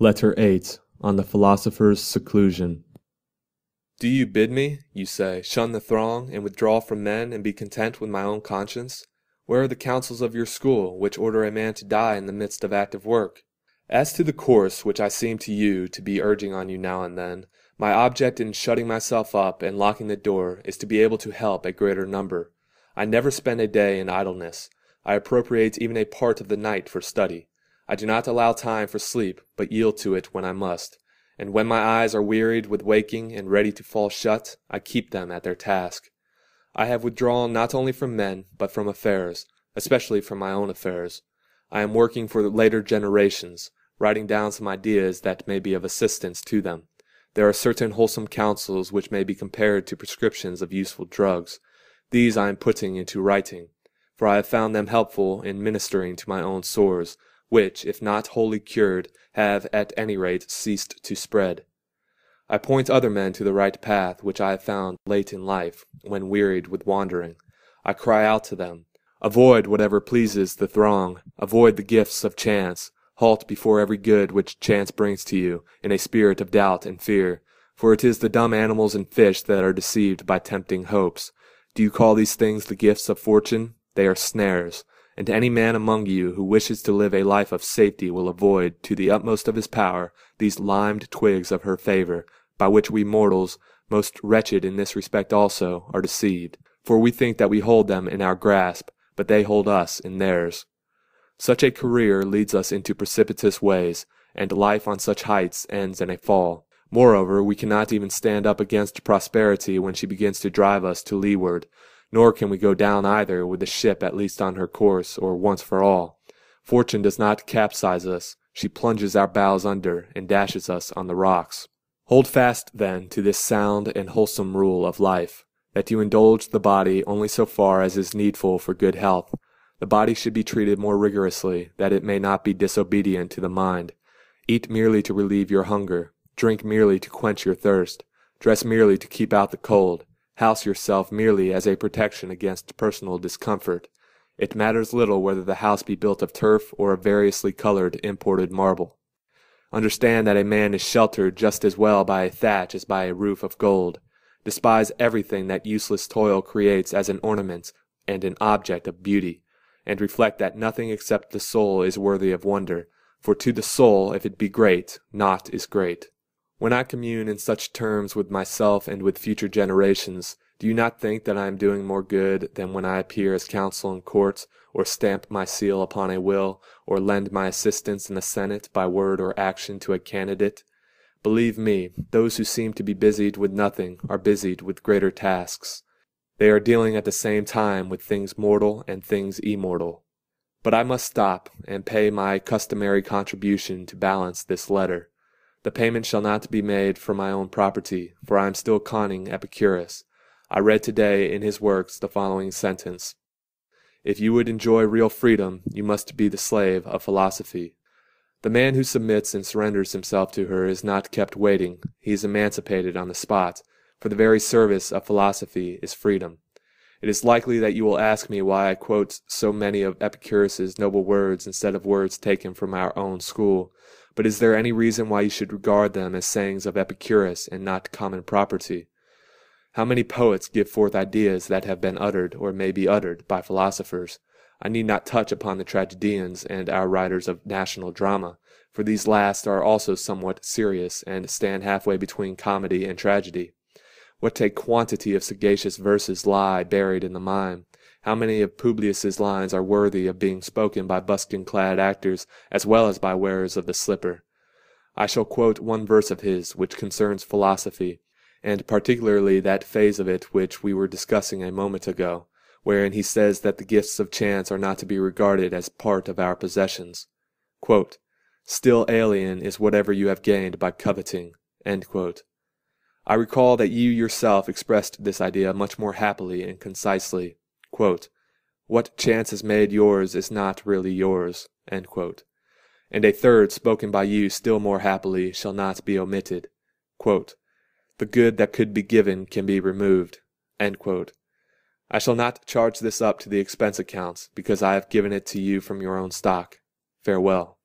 Letter 8, on the Philosopher's Seclusion. Do you bid me, you say, shun the throng, and withdraw from men, and be content with my own conscience? Where are the counsels of your school, which order a man to die in the midst of active work? As to the course which I seem to you to be urging on you now and then, my object in shutting myself up and locking the door is to be able to help a greater number. I never spend a day in idleness. I appropriate even a part of the night for study. I do not allow time for sleep, but yield to it when I must. And when my eyes are wearied with waking and ready to fall shut, I keep them at their task. I have withdrawn not only from men, but from affairs, especially from my own affairs. I am working for later generations, writing down some ideas that may be of assistance to them. There are certain wholesome counsels which may be compared to prescriptions of useful drugs. These I am putting into writing, for I have found them helpful in ministering to my own sores, which, if not wholly cured, have at any rate ceased to spread. I point other men to the right path, which I have found late in life, when wearied with wandering. I cry out to them, avoid whatever pleases the throng, avoid the gifts of chance, halt before every good which chance brings to you, in a spirit of doubt and fear, for it is the dumb animals and fish that are deceived by tempting hopes. Do you call these things the gifts of fortune? They are snares. And any man among you who wishes to live a life of safety will avoid, to the utmost of his power, these limed twigs of her favor, by which we mortals, most wretched in this respect also, are deceived. For we think that we hold them in our grasp, but they hold us in theirs. Such a career leads us into precipitous ways, and life on such heights ends in a fall. Moreover, we cannot even stand up against prosperity when she begins to drive us to leeward. Nor can we go down either with the ship at least on her course, or once for all. Fortune does not capsize us, she plunges our bows under, and dashes us on the rocks. Hold fast, then, to this sound and wholesome rule of life, that you indulge the body only so far as is needful for good health. The body should be treated more rigorously, that it may not be disobedient to the mind. Eat merely to relieve your hunger, drink merely to quench your thirst, dress merely to keep out the cold. House yourself merely as a protection against personal discomfort. It matters little whether the house be built of turf or of variously colored imported marble. Understand that a man is sheltered just as well by a thatch as by a roof of gold. Despise everything that useless toil creates as an ornament and an object of beauty, and reflect that nothing except the soul is worthy of wonder, for to the soul, if it be great, naught is great. When I commune in such terms with myself and with future generations, do you not think that I am doing more good than when I appear as counsel in court, or stamp my seal upon a will, or lend my assistance in the Senate by word or action to a candidate? Believe me, those who seem to be busied with nothing are busied with greater tasks. They are dealing at the same time with things mortal and things immortal. But I must stop and pay my customary contribution to balance this letter. The payment shall not be made for my own property, for I am still conning Epicurus. I read today in his works the following sentence: If you would enjoy real freedom, you must be the slave of philosophy. The man who submits and surrenders himself to her is not kept waiting, he is emancipated on the spot, for the very service of philosophy is freedom. It is likely that you will ask me why I quote so many of Epicurus's noble words instead of words taken from our own school. But is there any reason why you should regard them as sayings of Epicurus and not common property? How many poets give forth ideas that have been uttered or may be uttered by philosophers? I need not touch upon the tragedians and our writers of national drama, for these last are also somewhat serious and stand halfway between comedy and tragedy. What a quantity of sagacious verses lie buried in the mime! How many of Publius's lines are worthy of being spoken by buskin-clad actors as well as by wearers of the slipper? I shall quote one verse of his which concerns philosophy, and particularly that phase of it which we were discussing a moment ago, wherein he says that the gifts of chance are not to be regarded as part of our possessions. Quote, "Still alien is whatever you have gained by coveting." End quote. I recall that you yourself expressed this idea much more happily and concisely. Quote, "What chance has made yours is not really yours." End quote. And a third spoken by you still more happily shall not be omitted. Quote, "The good that could be given can be removed." End quote. I shall not charge this up to the expense accounts, because I have given it to you from your own stock. Farewell.